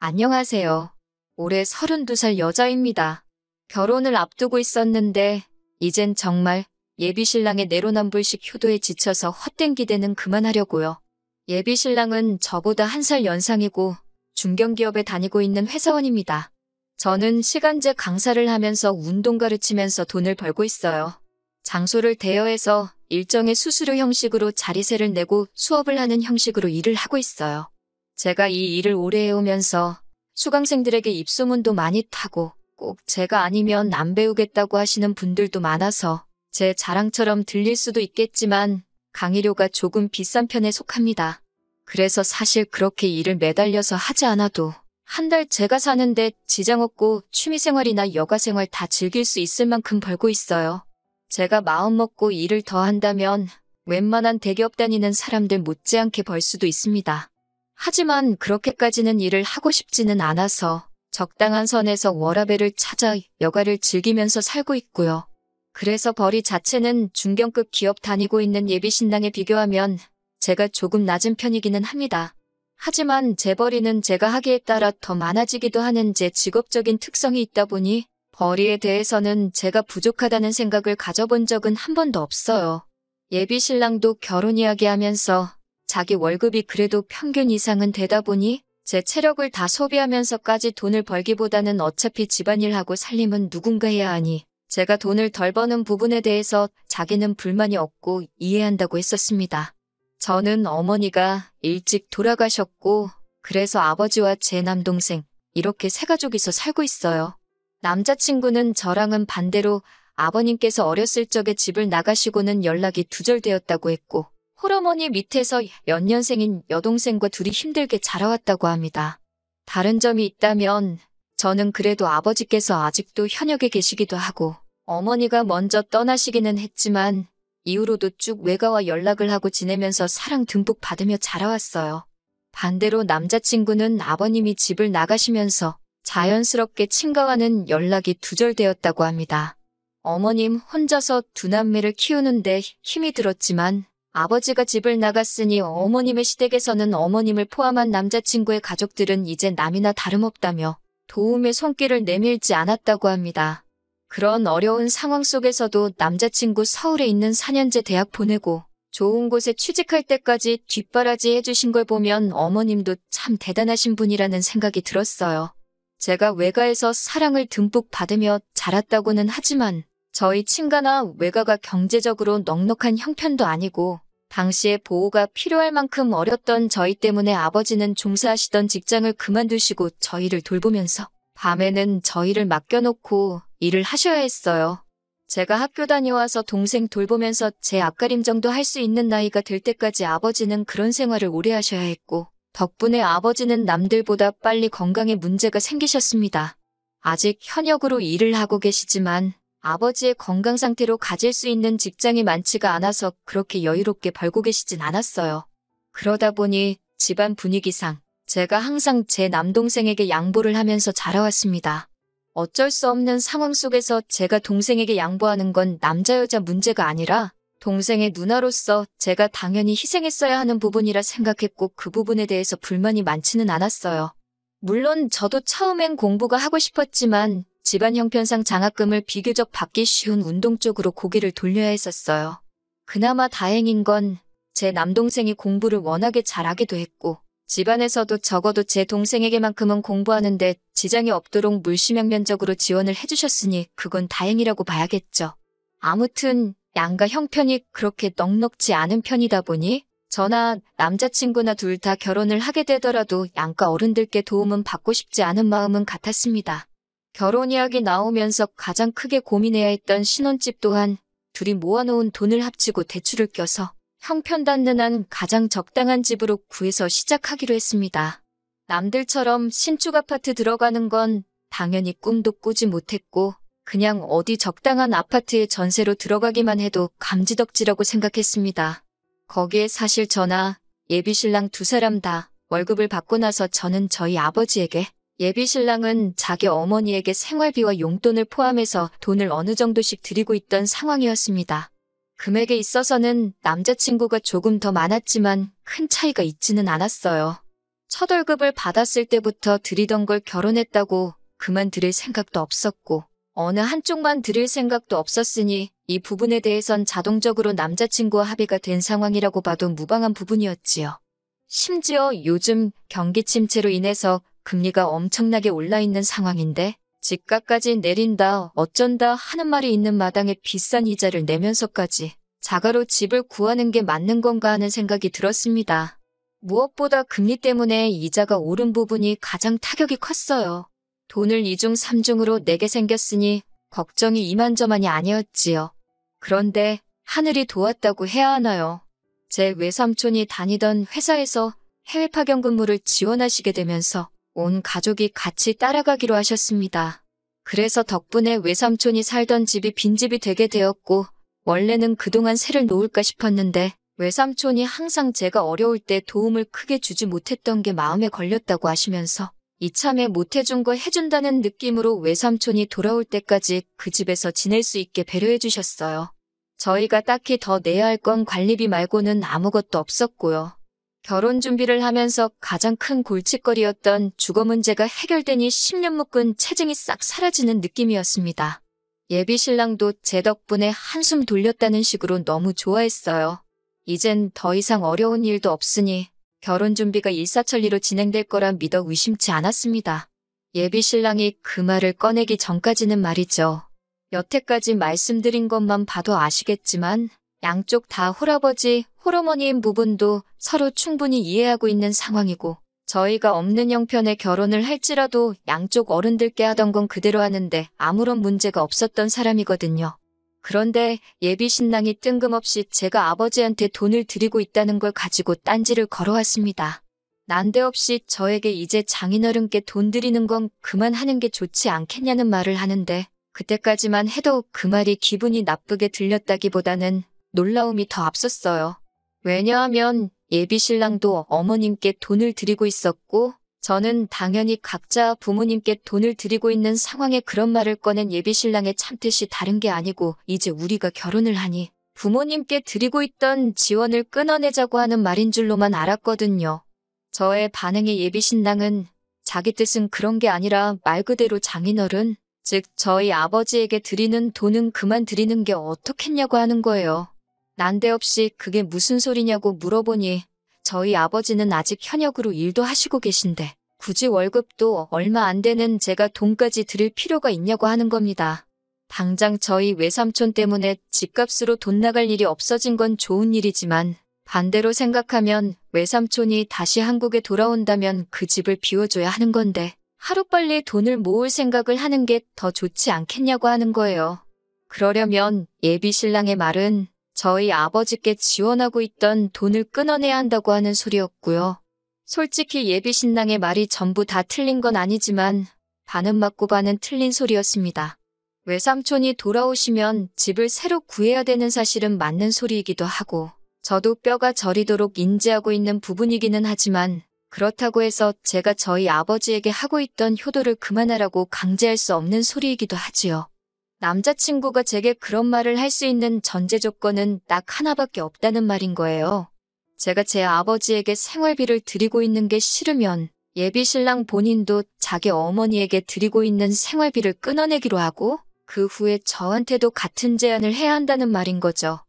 안녕하세요. 올해 32살 여자입니다. 결혼을 앞두고 있었는데 이젠 정말 예비신랑의 내로남불식 효도에 지쳐서 헛된 기대는 그만하려고요. 예비신랑은 저보다 1살 연상이고 중견기업에 다니고 있는 회사원입니다. 저는 시간제 강사를 하면서 운동 가르치면서 돈을 벌고 있어요. 장소를 대여해서 일정의 수수료 형식으로 자리세를 내고 수업을 하는 형식으로 일을 하고 있어요. 제가 이 일을 오래 해오면서 수강생들에게 입소문도 많이 타고 꼭 제가 아니면 안 배우겠다고 하시는 분들도 많아서 제 자랑처럼 들릴 수도 있겠지만 강의료가 조금 비싼 편에 속합니다. 그래서 사실 그렇게 일을 매달려서 하지 않아도 한 달 제가 사는데 지장 없고 취미생활이나 여가생활 다 즐길 수 있을 만큼 벌고 있어요. 제가 마음먹고 일을 더 한다면 웬만한 대기업 다니는 사람들 못지않게 벌 수도 있습니다. 하지만 그렇게까지는 일을 하고 싶지는 않아서 적당한 선에서 워라밸을 찾아 여가를 즐기면서 살고 있고요. 그래서 벌이 자체는 중견급 기업 다니고 있는 예비신랑에 비교하면 제가 조금 낮은 편이기는 합니다. 하지만 제 벌이는 제가 하기에 따라 더 많아지기도 하는 제 직업적인 특성이 있다 보니 벌이에 대해서는 제가 부족하다는 생각을 가져본 적은 한 번도 없어요. 예비신랑도 결혼 이야기하면서 자기 월급이 그래도 평균 이상은 되다 보니 제 체력을 다 소비하면서까지 돈을 벌기보다는 어차피 집안일하고 살림은 누군가 해야 하니 제가 돈을 덜 버는 부분에 대해서 자기는 불만이 없고 이해한다고 했었습니다. 저는 어머니가 일찍 돌아가셨고 그래서 아버지와 제 남동생 이렇게 세 가족이서 살고 있어요. 남자친구는 저랑은 반대로 아버님께서 어렸을 적에 집을 나가시고는 연락이 두절되었다고 했고 홀어머니 밑에서 연년생인 여동생과 둘이 힘들게 자라왔다고 합니다. 다른 점이 있다면 저는 그래도 아버지께서 아직도 현역에 계시기도 하고 어머니가 먼저 떠나시기는 했지만 이후로도 쭉 외가와 연락을 하고 지내면서 사랑 듬뿍 받으며 자라왔어요. 반대로 남자친구는 아버님이 집을 나가시면서 자연스럽게 친가와는 연락이 두절되었다고 합니다. 어머님 혼자서 두 남매를 키우는데 힘이 들었지만 아버지가 집을 나갔으니 어머님의 시댁에서는 어머님을 포함한 남자친구의 가족들은 이제 남이나 다름없다며 도움의 손길을 내밀지 않았다고 합니다. 그런 어려운 상황 속에서도 남자친구 서울에 있는 4년제 대학 보내고 좋은 곳에 취직할 때까지 뒷바라지 해주신 걸 보면 어머님도 참 대단하신 분이라는 생각이 들었어요. 제가 외가에서 사랑을 듬뿍 받으며 자랐다고는 하지만 저희 친가나 외가가 경제적으로 넉넉한 형편도 아니고 당시에 보호가 필요할 만큼 어렸던 저희 때문에 아버지는 종사하시던 직장을 그만두시고 저희를 돌보면서 밤에는 저희를 맡겨놓고 일을 하셔야 했어요. 제가 학교 다녀와서 동생 돌보면서 제 앞가림 정도 할 수 있는 나이가 될 때까지 아버지는 그런 생활을 오래 하셔야 했고 덕분에 아버지는 남들보다 빨리 건강에 문제가 생기셨습니다. 아직 현역으로 일을 하고 계시지만 아버지의 건강 상태로 가질 수 있는 직장이 많지가 않아서 그렇게 여유롭게 벌고 계시진 않았어요. 그러다 보니 집안 분위기상 제가 항상 제 남동생에게 양보를 하면서 자라왔습니다. 어쩔 수 없는 상황 속에서 제가 동생에게 양보하는 건 남자 여자 문제가 아니라 동생의 누나로서 제가 당연히 희생했어야 하는 부분이라 생각했고 그 부분에 대해서 불만이 많지는 않았어요. 물론 저도 처음엔 공부가 하고 싶었지만 집안 형편상 장학금을 비교적 받기 쉬운 운동 쪽으로 고개를 돌려야 했었어요. 그나마 다행인 건 제 남동생이 공부를 워낙에 잘하기도 했고 집안에서도 적어도 제 동생에게만큼은 공부하는데 지장이 없도록 물심양면적으로 지원을 해주셨으니 그건 다행이라고 봐야겠죠. 아무튼 양가 형편이 그렇게 넉넉지 않은 편이다 보니 저나 남자친구나 둘 다 결혼을 하게 되더라도 양가 어른들께 도움은 받고 싶지 않은 마음은 같았습니다. 결혼 이야기 나오면서 가장 크게 고민해야 했던 신혼집 또한 둘이 모아놓은 돈을 합치고 대출을 껴서 형편단단한 가장 적당한 집으로 구해서 시작하기로 했습니다. 남들처럼 신축 아파트 들어가는 건 당연히 꿈도 꾸지 못했고 그냥 어디 적당한 아파트에 전세로 들어가기만 해도 감지덕지라고 생각했습니다. 거기에 사실 저나 예비신랑 두 사람 다 월급을 받고 나서 저는 저희 아버지에게 예비신랑은 자기 어머니에게 생활비와 용돈을 포함해서 돈을 어느 정도씩 드리고 있던 상황이었습니다. 금액에 있어서는 남자친구가 조금 더 많았지만 큰 차이가 있지는 않았어요. 첫 월급을 받았을 때부터 드리던 걸 결혼했다고 그만 드릴 생각도 없었고 어느 한쪽만 드릴 생각도 없었으니 이 부분에 대해선 자동적으로 남자친구와 합의가 된 상황이라고 봐도 무방한 부분이었지요. 심지어 요즘 경기 침체로 인해서 금리가 엄청나게 올라 있는 상황인데 집값까지 내린다 어쩐다 하는 말이 있는 마당에 비싼 이자를 내면서까지 자가로 집을 구하는 게 맞는 건가 하는 생각이 들었습니다. 무엇보다 금리 때문에 이자가 오른 부분이 가장 타격이 컸어요. 돈을 이중 삼중으로 내게 생겼으니 걱정이 이만저만이 아니었지요. 그런데 하늘이 도왔다고 해야 하나요? 제 외삼촌이 다니던 회사에서 해외 파견 근무를 지원하시게 되면서 온 가족이 같이 따라가기로 하셨습니다. 그래서 덕분에 외삼촌이 살던 집이 빈집이 되게 되었고 원래는 그동안 새를 놓을까 싶었는데 외삼촌이 항상 제가 어려울 때 도움을 크게 주지 못했던 게 마음에 걸렸다고 하시면서 이참에 못해준 거 해준다는 느낌으로 외삼촌이 돌아올 때까지 그 집에서 지낼 수 있게 배려해 주셨어요. 저희가 딱히 더 내야 할 건 관리비 말고는 아무것도 없었고요. 결혼 준비를 하면서 가장 큰 골칫거리였던 주거 문제가 해결되니 10년 묶은 체증이 싹 사라지는 느낌이었습니다. 예비 신랑도 제 덕분에 한숨 돌렸다는 식으로 너무 좋아했어요. 이젠 더 이상 어려운 일도 없으니 결혼 준비가 일사천리로 진행될 거라 믿어 의심치 않았습니다. 예비 신랑이 그 말을 꺼내기 전까지는 말이죠. 여태까지 말씀드린 것만 봐도 아시겠지만 양쪽 다 홀아버지, 홀어머니인 부분도 서로 충분히 이해하고 있는 상황이고 저희가 없는 형편의 결혼을 할지라도 양쪽 어른들께 하던 건 그대로 하는데 아무런 문제가 없었던 사람이거든요. 그런데 예비 신랑이 뜬금없이 제가 아버지한테 돈을 드리고 있다는 걸 가지고 딴지를 걸어왔습니다. 난데없이 저에게 이제 장인어른께 돈 드리는 건 그만하는 게 좋지 않겠냐는 말을 하는데 그때까지만 해도 그 말이 기분이 나쁘게 들렸다기보다는 놀라움이 더 앞섰어요. 왜냐하면 예비 신랑도 어머님께 돈을 드리고 있었고 저는 당연히 각자 부모님께 돈을 드리고 있는 상황에 그런 말을 꺼낸 예비 신랑의 참뜻이 다른 게 아니고 이제 우리가 결혼을 하니 부모님께 드리고 있던 지원을 끊어내자고 하는 말인 줄로만 알았거든요. 저의 반응에 예비 신랑은 자기 뜻은 그런 게 아니라 말 그대로 장인어른, 즉 저희 아버지에게 드리는 돈은 그만 드리는 게 어떻겠냐고 하는 거예요. 난데없이 그게 무슨 소리냐고 물어보니 저희 아버지는 아직 현역으로 일도 하시고 계신데 굳이 월급도 얼마 안 되는 제가 돈까지 드릴 필요가 있냐고 하는 겁니다. 당장 저희 외삼촌 때문에 집값으로 돈 나갈 일이 없어진 건 좋은 일이지만 반대로 생각하면 외삼촌이 다시 한국에 돌아온다면 그 집을 비워줘야 하는 건데 하루빨리 돈을 모을 생각을 하는 게 더 좋지 않겠냐고 하는 거예요. 그러려면 예비 신랑의 말은 저희 아버지께 지원하고 있던 돈을 끊어내야 한다고 하는 소리였고요. 솔직히 예비 신랑의 말이 전부 다 틀린 건 아니지만 반은 맞고 반은 틀린 소리였습니다. 외삼촌이 돌아오시면 집을 새로 구해야 되는 사실은 맞는 소리이기도 하고 저도 뼈가 저리도록 인지하고 있는 부분이기는 하지만 그렇다고 해서 제가 저희 아버지에게 하고 있던 효도를 그만하라고 강제할 수 없는 소리이기도 하지요. 남자친구가 제게 그런 말을 할 수 있는 전제 조건은 딱 하나밖에 없다는 말인 거예요. 제가 제 아버지에게 생활비를 드리고 있는 게 싫으면 예비 신랑 본인도 자기 어머니에게 드리고 있는 생활비를 끊어내기로 하고 그 후에 저한테도 같은 제안을 해야 한다는 말인 거죠.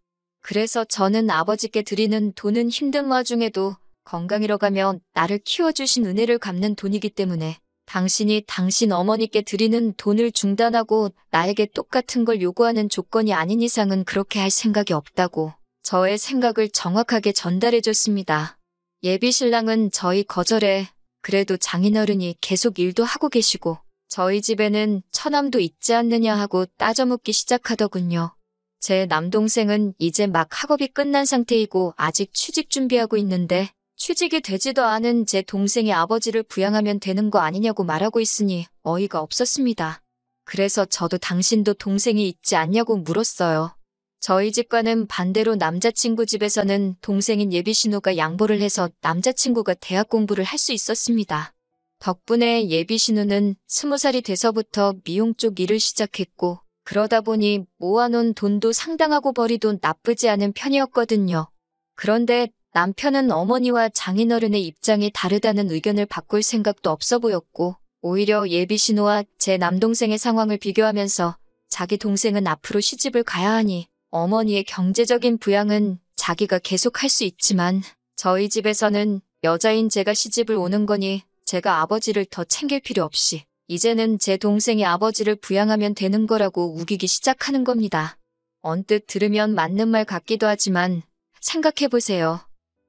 그래서 저는 아버지께 드리는 돈은 힘든 와중에도 건강 잃어가며 나를 키워주신 은혜를 갚는 돈이기 때문에 당신이 당신 어머니께 드리는 돈을 중단하고 나에게 똑같은 걸 요구하는 조건이 아닌 이상은 그렇게 할 생각이 없다고 저의 생각을 정확하게 전달해줬습니다. 예비 신랑은 저희 거절에 그래도 장인어른이 계속 일도 하고 계시고 저희 집에는 처남도 있지 않느냐 하고 따져묻기 시작하더군요. 제 남동생은 이제 막 학업이 끝난 상태이고 아직 취직 준비하고 있는데 취직이 되지도 않은 제 동생의 아버지를 부양하면 되는 거 아니냐고 말하고 있으니 어이가 없었습니다. 그래서 저도 당신도 동생이 있지 않냐고 물었어요. 저희 집과는 반대로 남자친구 집에서는 동생인 예비신우가 양보를 해서 남자친구가 대학 공부를 할 수 있었습니다. 덕분에 예비신우는 20살이 돼서부터 미용 쪽 일을 시작했고 그러다 보니 모아놓은 돈도 상당하고 벌이도 나쁘지 않은 편이었거든요. 그런데 남편은 어머니와 장인어른의 입장이 다르다는 의견을 바꿀 생각도 없어 보였고, 오히려 예비 신우와 제 남동생의 상황을 비교하면서 자기 동생은 앞으로 시집을 가야 하니 어머니의 경제적인 부양은 자기가 계속할 수 있지만 저희 집에서는 여자인 제가 시집을 오는 거니 제가 아버지를 더 챙길 필요 없이 이제는 제 동생이 아버지를 부양하면 되는 거라고 우기기 시작하는 겁니다. 언뜻 들으면 맞는 말 같기도 하지만 생각해보세요.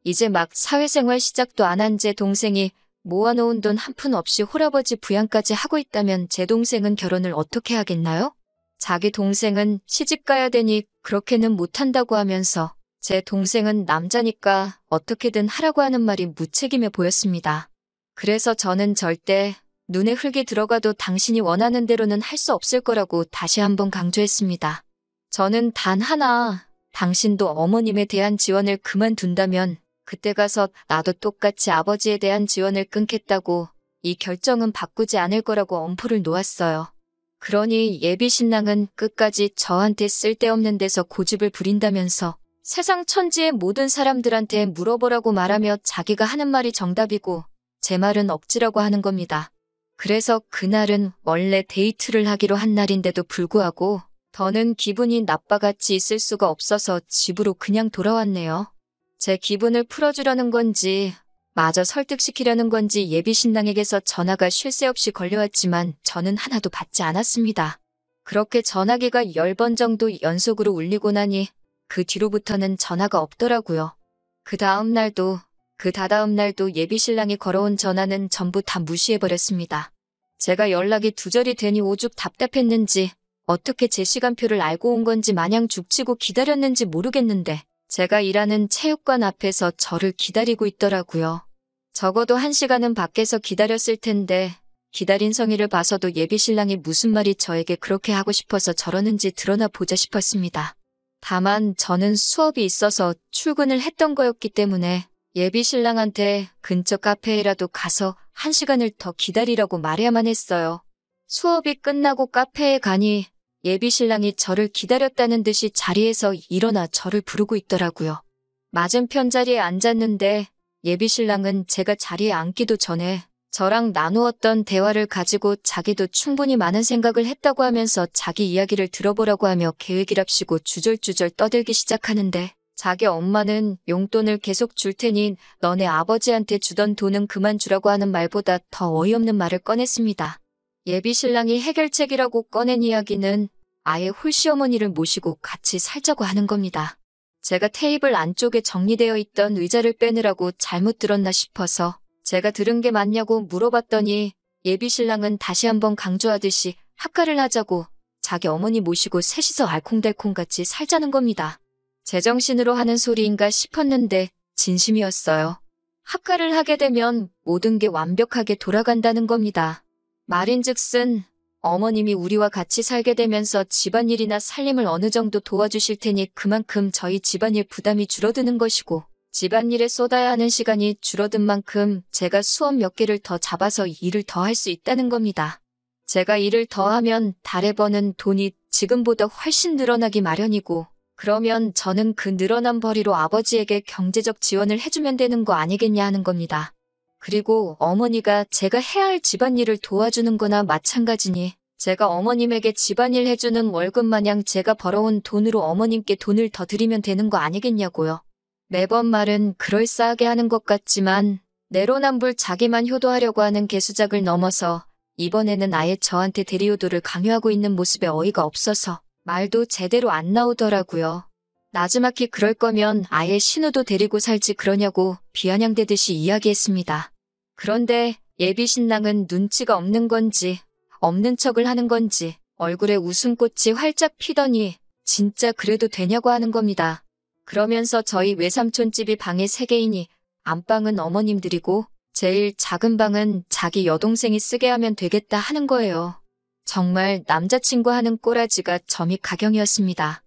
이제 막 사회생활 시작도 안 한 제 동생이 모아놓은 돈 한 푼 없이 홀아버지 부양까지 하고 있다면 제 동생은 결혼을 어떻게 하겠나요? 자기 동생은 시집가야 되니 그렇게는 못한다고 하면서 제 동생은 남자니까 어떻게든 하라고 하는 말이 무책임해 보였습니다. 그래서 저는 절대 눈에 흙이 들어가도 당신이 원하는 대로는 할 수 없을 거라고 다시 한번 강조했습니다. 저는 단 하나, 당신도 어머님에 대한 지원을 그만둔다면 그때 가서 나도 똑같이 아버지에 대한 지원을 끊겠다고 이 결정은 바꾸지 않을 거라고 엄포를 놓았어요. 그러니 예비 신랑은 끝까지 저한테 쓸데없는 데서 고집을 부린다면서 세상 천지의 모든 사람들한테 물어보라고 말하며 자기가 하는 말이 정답이고 제 말은 억지라고 하는 겁니다. 그래서 그날은 원래 데이트를 하기로 한 날인데도 불구하고 더는 기분이 나빠같이 있을 수가 없어서 집으로 그냥 돌아왔네요. 제 기분을 풀어주려는 건지 마저 설득시키려는 건지 예비 신랑에게서 전화가 쉴 새 없이 걸려왔지만 저는 하나도 받지 않았습니다. 그렇게 전화기가 10번 정도 연속으로 울리고 나니 그 뒤로부터는 전화가 없더라고요. 그 다음 날도 그 다다음 날도 예비 신랑이 걸어온 전화는 전부 다 무시해버렸습니다. 제가 연락이 두절이 되니 오죽 답답했는지 어떻게 제 시간표를 알고 온 건지 마냥 죽치고 기다렸는지 모르겠는데 제가 일하는 체육관 앞에서 저를 기다리고 있더라고요. 적어도 1시간은 밖에서 기다렸을 텐데 기다린 성의를 봐서도 예비 신랑이 무슨 말이 저에게 그렇게 하고 싶어서 저러는지 드러나 보자 싶었습니다. 다만 저는 수업이 있어서 출근을 했던 거였기 때문에 예비 신랑한테 근처 카페에라도 가서 1시간을 더 기다리라고 말해야만 했어요. 수업이 끝나고 카페에 가니 예비 신랑이 저를 기다렸다는 듯이 자리에서 일어나 저를 부르고 있더라고요. 맞은편 자리에 앉았는데 예비 신랑은 제가 자리에 앉기도 전에 저랑 나누었던 대화를 가지고 자기도 충분히 많은 생각을 했다고 하면서 자기 이야기를 들어보라고 하며 계획이랍시고 주절주절 떠들기 시작하는데 자기 엄마는 용돈을 계속 줄 테니 너네 아버지한테 주던 돈은 그만 주라고 하는 말보다 더 어이없는 말을 꺼냈습니다. 예비 신랑이 해결책이라고 꺼낸 이야기는 아예 홀시어머니를 모시고 같이 살자고 하는 겁니다. 제가 테이블 안쪽에 정리되어 있던 의자를 빼느라고 잘못 들었나 싶어서 제가 들은 게 맞냐고 물어봤더니 예비 신랑은 다시 한번 강조하듯이 합가를 하자고 자기 어머니 모시고 셋이서 알콩달콩같이 살자는 겁니다. 제정신으로 하는 소리인가 싶었는데 진심이었어요. 합가를 하게 되면 모든 게 완벽하게 돌아간다는 겁니다. 말인즉슨 어머님이 우리와 같이 살게 되면서 집안일이나 살림을 어느 정도 도와주실 테니 그만큼 저희 집안일 부담이 줄어드는 것이고 집안일에 쏟아야 하는 시간이 줄어든 만큼 제가 수업 몇 개를 더 잡아서 일을 더 할 수 있다는 겁니다. 제가 일을 더 하면 달에 버는 돈이 지금보다 훨씬 늘어나기 마련이고 그러면 저는 그 늘어난 벌이로 아버지에게 경제적 지원을 해주면 되는 거 아니겠냐 하는 겁니다. 그리고 어머니가 제가 해야 할 집안일을 도와주는 거나 마찬가지니 제가 어머님에게 집안일 해주는 월급 마냥 제가 벌어온 돈으로 어머님께 돈을 더 드리면 되는 거 아니겠냐고요. 매번 말은 그럴싸하게 하는 것 같지만 내로남불 자기만 효도하려고 하는 개수작을 넘어서 이번에는 아예 저한테 대리효도를 강요하고 있는 모습에 어이가 없어서 말도 제대로 안 나오더라고요. 나지막히 그럴 거면 아예 신우도 데리고 살지 그러냐고 비아냥대듯이 이야기했습니다. 그런데 예비 신랑은 눈치가 없는 건지 없는 척을 하는 건지 얼굴에 웃음꽃이 활짝 피더니 진짜 그래도 되냐고 하는 겁니다. 그러면서 저희 외삼촌 집이 방이 3개이니 안방은 어머님들이고 제일 작은 방은 자기 여동생이 쓰게 하면 되겠다 하는 거예요. 정말 남자친구 하는 꼬라지가 점이 가경이었습니다.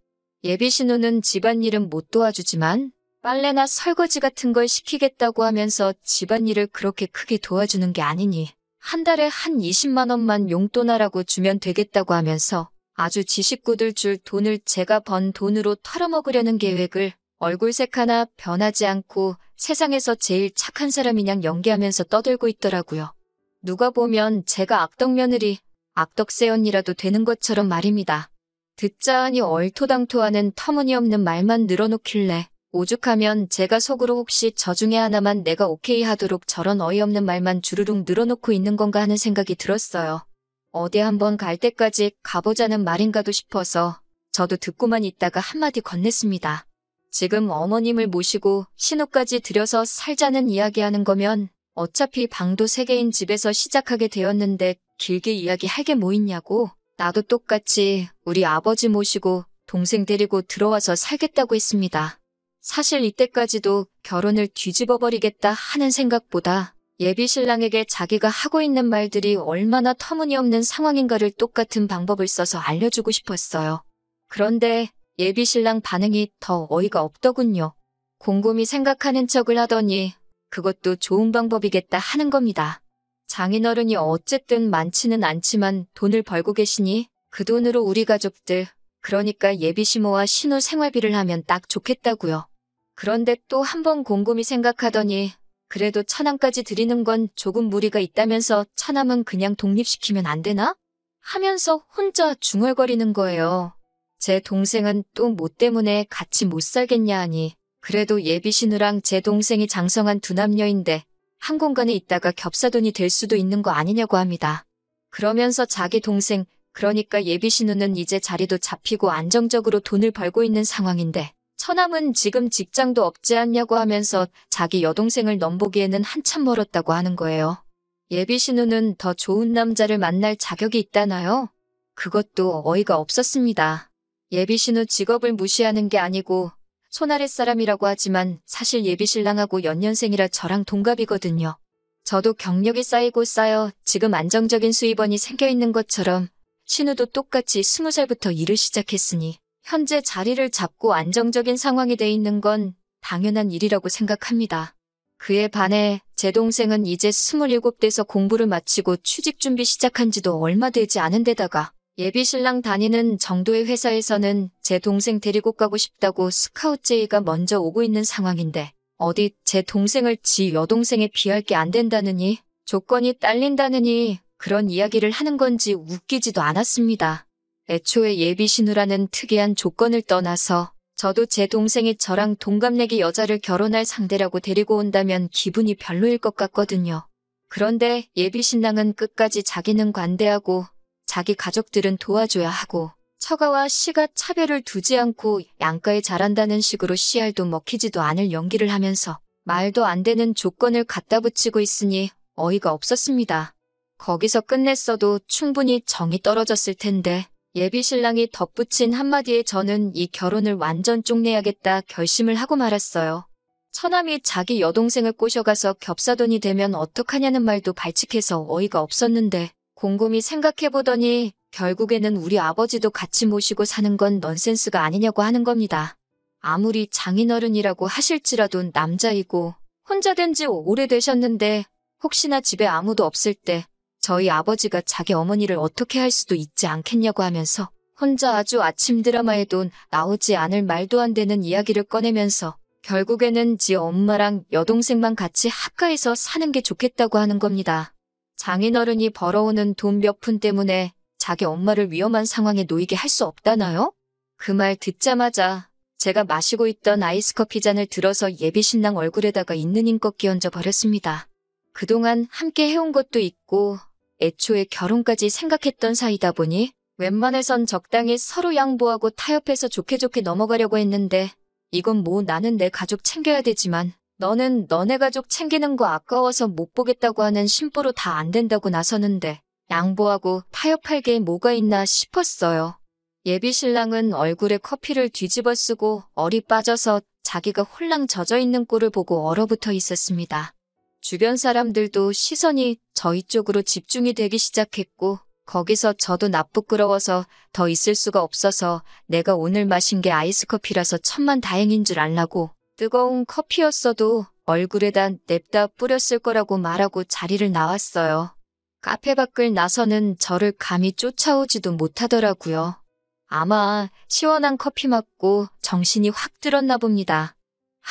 예비 신우는 집안일은 못 도와주지만 빨래나 설거지 같은 걸 시키겠다고 하면서 집안일을 그렇게 크게 도와주는 게 아니니 한 달에 한 20만 원만 용돈하라고 주면 되겠다고 하면서 아주 지 식구들 줄 돈을 제가 번 돈으로 털어먹으려는 계획을 얼굴색 하나 변하지 않고 세상에서 제일 착한 사람이냥 연기하면서 떠들고 있더라고요. 누가 보면 제가 악덕 며느리, 악덕새 언니라도 되는 것처럼 말입니다. 듣자 하니 얼토당토하는 터무니없는 말만 늘어놓길래 오죽하면 제가 속으로 혹시 저 중에 하나만 내가 오케이 하도록 저런 어이없는 말만 주르륵 늘어놓고 있는 건가 하는 생각이 들었어요. 어디 한번 갈 때까지 가보자는 말인가도 싶어서 저도 듣고만 있다가 한마디 건넸습니다. 지금 어머님을 모시고 신우까지 들여서 살자는 이야기하는 거면 어차피 방도 3개인 집에서 시작하게 되었는데 길게 이야기할 게 뭐 있냐고. 나도 똑같이 우리 아버지 모시고 동생 데리고 들어와서 살겠다고 했습니다. 사실 이때까지도 결혼을 뒤집어버리겠다 하는 생각보다 예비 신랑에게 자기가 하고 있는 말들이 얼마나 터무니없는 상황인가를 똑같은 방법을 써서 알려주고 싶었어요. 그런데 예비 신랑 반응이 더 어이가 없더군요. 곰곰이 생각하는 척을 하더니 그것도 좋은 방법이겠다 하는 겁니다. 장인어른이 어쨌든 많지는 않지만 돈을 벌고 계시니 그 돈으로 우리 가족들, 그러니까 예비 시모와 신우 생활비를 하면 딱 좋겠다고요. 그런데 또 한 번 곰곰이 생각하더니 그래도 천암까지 드리는 건 조금 무리가 있다면서 천암은 그냥 독립시키면 안 되나? 하면서 혼자 중얼거리는 거예요. 제 동생은 또 뭐 때문에 같이 못 살겠냐 하니 그래도 예비 신우랑 제 동생이 장성한 두 남녀인데 한 공간에 있다가 겹사돈이 될 수도 있는 거 아니냐고 합니다. 그러면서 자기 동생, 그러니까 예비 신우는 이제 자리도 잡히고 안정적으로 돈을 벌고 있는 상황인데 처남은 지금 직장도 없지 않냐고 하면서 자기 여동생을 넘보기에는 한참 멀었다고 하는 거예요. 예비 신우는 더 좋은 남자를 만날 자격이 있다나요? 그것도 어이가 없었습니다. 예비 신우 직업을 무시하는 게 아니고 손아랫 사람이라고 하지만 사실 예비 신랑하고 연년생이라 저랑 동갑이거든요. 저도 경력이 쌓이고 쌓여 지금 안정적인 수입원이 생겨있는 것처럼 신우도 똑같이 20살부터 일을 시작했으니 현재 자리를 잡고 안정적인 상황이 돼 있는 건 당연한 일이라고 생각합니다. 그에 반해 제 동생은 이제 27돼서 공부를 마치고 취직 준비 시작한 지도 얼마 되지 않은 데다가 예비 신랑 다니는 정도의 회사에서는 제 동생 데리고 가고 싶다고 스카우트 제의가 먼저 오고 있는 상황인데 어디 제 동생을 지 여동생에 비할 게 안 된다느니 조건이 딸린다느니 그런 이야기를 하는 건지 웃기지도 않았습니다. 애초에 예비 신우라는 특이한 조건을 떠나서 저도 제 동생이 저랑 동갑내기 여자를 결혼할 상대라고 데리고 온다면 기분이 별로일 것 같거든요. 그런데 예비 신랑은 끝까지 자기는 관대하고 자기 가족들은 도와줘야 하고 처가와 시가 차별을 두지 않고 양가에 잘한다는 식으로 씨알도 먹히지도 않을 연기를 하면서 말도 안 되는 조건을 갖다 붙이고 있으니 어이가 없었습니다. 거기서 끝냈어도 충분히 정이 떨어졌을 텐데 예비 신랑이 덧붙인 한마디에 저는 이 결혼을 완전 쪽내야겠다 결심을 하고 말았어요. 처남이 자기 여동생을 꼬셔가서 겹사돈이 되면 어떡하냐는 말도 발칙해서 어이가 없었는데 곰곰이 생각해보더니 결국에는 우리 아버지도 같이 모시고 사는 건 넌센스가 아니냐고 하는 겁니다. 아무리 장인어른이라고 하실지라도 남자이고 혼자 된 지 오래되셨는데 혹시나 집에 아무도 없을 때 저희 아버지가 자기 어머니를 어떻게 할 수도 있지 않겠냐고 하면서 혼자 아주 아침 드라마에도 나오지 않을 말도 안 되는 이야기를 꺼내면서 결국에는 지 엄마랑 여동생만 같이 합가해서 사는 게 좋겠다고 하는 겁니다. 장인어른이 벌어오는 돈 몇 푼 때문에 자기 엄마를 위험한 상황에 놓이게 할 수 없다나요? 그 말 듣자마자 제가 마시고 있던 아이스커피 잔을 들어서 예비 신랑 얼굴에다가 있는 힘껏 끼얹어 버렸습니다. 그동안 함께 해온 것도 있고 애초에 결혼까지 생각했던 사이다 보니 웬만해선 적당히 서로 양보하고 타협해서 좋게 좋게 넘어가려고 했는데 이건 뭐 나는 내 가족 챙겨야 되지만 너는 너네 가족 챙기는 거 아까워서 못 보겠다고 하는 심보로 다 안 된다고 나서는데 양보하고 타협할 게 뭐가 있나 싶었어요. 예비 신랑은 얼굴에 커피를 뒤집어 쓰고 얼이 빠져서 자기가 홀랑 젖어있는 꼴을 보고 얼어붙어 있었습니다. 주변 사람들도 시선이 저희 쪽으로 집중이 되기 시작했고 거기서 저도 나쁘끄러워서 더 있을 수가 없어서 내가 오늘 마신 게 아이스커피라서 천만다행인 줄 알라고 뜨거운 커피였어도 얼굴에다 냅다 뿌렸을 거라고 말하고 자리를 나왔어요. 카페 밖을 나서는 저를 감히 쫓아오지도 못하더라고요. 아마 시원한 커피 맞고 정신이 확 들었나 봅니다.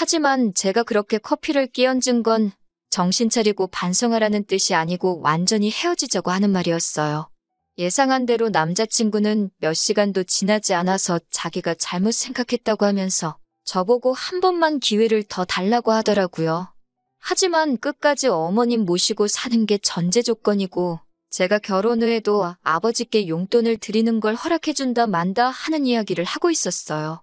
하지만 제가 그렇게 커피를 끼얹은 건 정신 차리고 반성하라는 뜻이 아니고 완전히 헤어지자고 하는 말이었어요. 예상한 대로 남자친구는 몇 시간도 지나지 않아서 자기가 잘못 생각했다고 하면서 저보고 한 번만 기회를 더 달라고 하더라고요. 하지만 끝까지 어머님 모시고 사는 게 전제 조건이고 제가 결혼 후에도 아버지께 용돈을 드리는 걸 허락해준다 만다 하는 이야기를 하고 있었어요.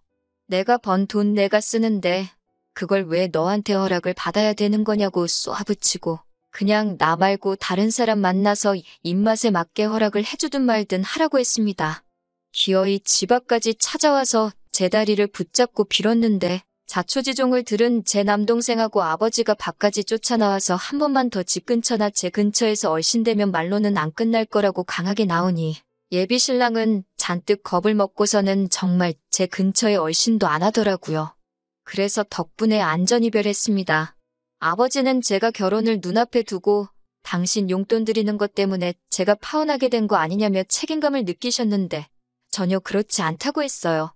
내가 번 돈 내가 쓰는데 그걸 왜 너한테 허락을 받아야 되는 거냐고 쏘아붙이고 그냥 나 말고 다른 사람 만나서 입맛에 맞게 허락을 해주든 말든 하라고 했습니다. 기어이 집 앞까지 찾아와서 제 다리를 붙잡고 빌었는데 자초지종을 들은 제 남동생하고 아버지가 밖까지 쫓아나와서 한 번만 더 집 근처나 제 근처에서 얼씬대면 말로는 안 끝날 거라고 강하게 나오니 예비 신랑은 잔뜩 겁을 먹고서는 정말 제 근처에 얼씬도 안 하더라고요. 그래서 덕분에 안전이별했습니다. 아버지는 제가 결혼을 눈앞에 두고 당신 용돈 드리는 것 때문에 제가 파혼하게 된 거 아니냐며 책임감을 느끼셨는데 전혀 그렇지 않다고 했어요.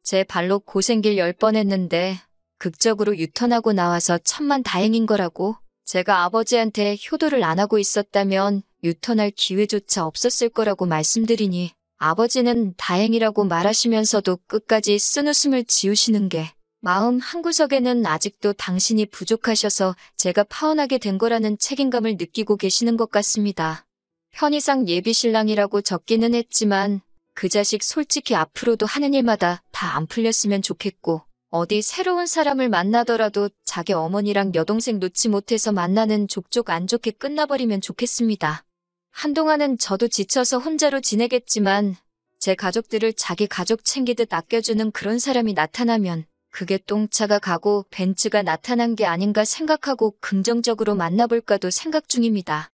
제 발로 고생길 10번 했는데 극적으로 유턴하고 나와서 천만 다행인 거라고. 제가 아버지한테 효도를 안 하고 있었다면 유턴할 기회조차 없었을 거라고 말씀드리니 아버지는 다행이라고 말하시면서도 끝까지 쓴웃음을 지으시는 게 마음 한구석에는 아직도 당신이 부족하셔서 제가 파혼하게 된 거라는 책임감을 느끼고 계시는 것 같습니다. 편의상 예비신랑이라고 적기는 했지만 그 자식 솔직히 앞으로도 하는 일마다 다 안 풀렸으면 좋겠고 어디 새로운 사람을 만나더라도 자기 어머니랑 여동생 놓지 못해서 만나는 족족 안 좋게 끝나버리면 좋겠습니다. 한동안은 저도 지쳐서 혼자로 지내겠지만 제 가족들을 자기 가족 챙기듯 아껴주는 그런 사람이 나타나면 그게 똥차가 가고 벤츠가 나타난 게 아닌가 생각하고 긍정적으로 만나볼까도 생각 중입니다.